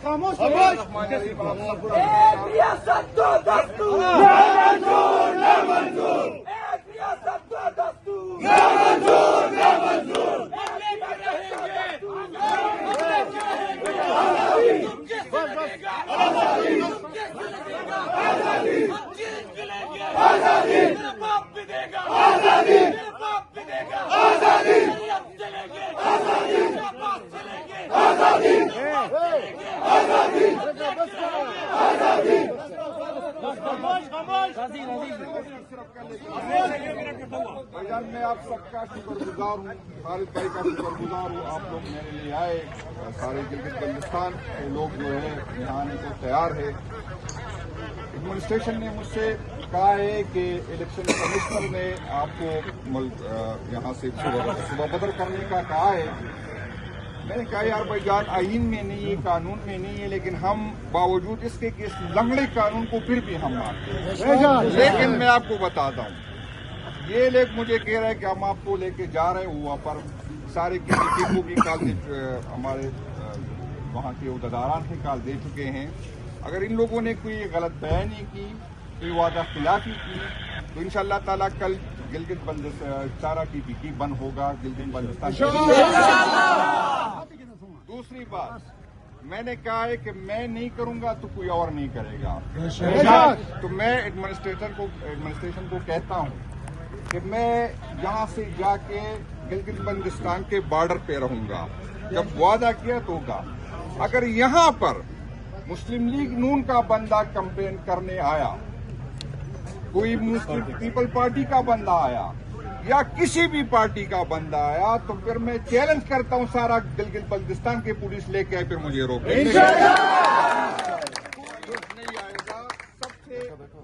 خاموش ایک ریاست دو دستور ایک ریاست دو دستور بھائی میں آپ سب کا شکر گزار ہوں، خالد بھائی کا شکر گزار ہوں. آپ لوگ میرے لیے آئے، سارے گلگت بلتستان کے لوگ جو ہے یہاں آنے کو تیار ہے. ایڈمنسٹریشن نے مجھ سے کہا ہے کہ الیکشن کمشنر نے آپ کو یہاں سے صوبہ بدر کرنے کا کہا ہے. میں نے کہا یار بھائی جان آئین میں نہیں ہے، قانون میں نہیں ہے، لیکن ہم باوجود اس کے کہ اس لنگڑے قانون کو پھر بھی ہم مانتے ہیں. لیکن میں آپ کو بتاتا ہوں، یہ لوگ مجھے کہہ رہے ہیں کہ ہم آپ کو لے کے جا رہے ہیں وہاں پر سارے کسی کو بھی کال ہمارے وہاں کے عہدیداران سے کال دے چکے ہیں. اگر ان لوگوں نے کوئی غلط بیانی کی، کوئی وعدہ خلافی کی، تو انشاءاللہ تعالیٰ کل گلگت بلتستان کی بکی بند ہوگا. گلگت بلتستان دوسری بات میں نے کہا ہے کہ میں نہیں کروں گا تو کوئی اور نہیں کرے گا. تو میں ایڈمنسٹریشن کو کہتا ہوں کہ میں یہاں سے جا کے گلگت بلتستان کے بارڈر پہ رہوں گا. جب وعدہ کیا تو ہوگا. اگر یہاں پر مسلم لیگ نون کا بندہ کمپین کرنے آیا، کوئی مسلم پیپل پارٹی کا بندہ آیا یا کسی بھی پارٹی کا بندہ آیا، تو پھر میں چیلنج کرتا ہوں سارا گلگت بلتستان کی پولیس لے کے آئے پھر مجھے روکے نہیں آئے گا. سب سے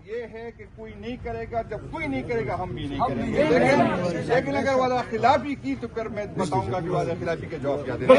یہ ہے کہ کوئی نہیں کرے گا، جب کوئی نہیں کرے گا ہم بھی نہیں کریں گے. لیکن اگر وعدہ خلافی کی تو پھر میں بتاؤں گا کہ وعدہ خلافی کے جواب کیا دینا.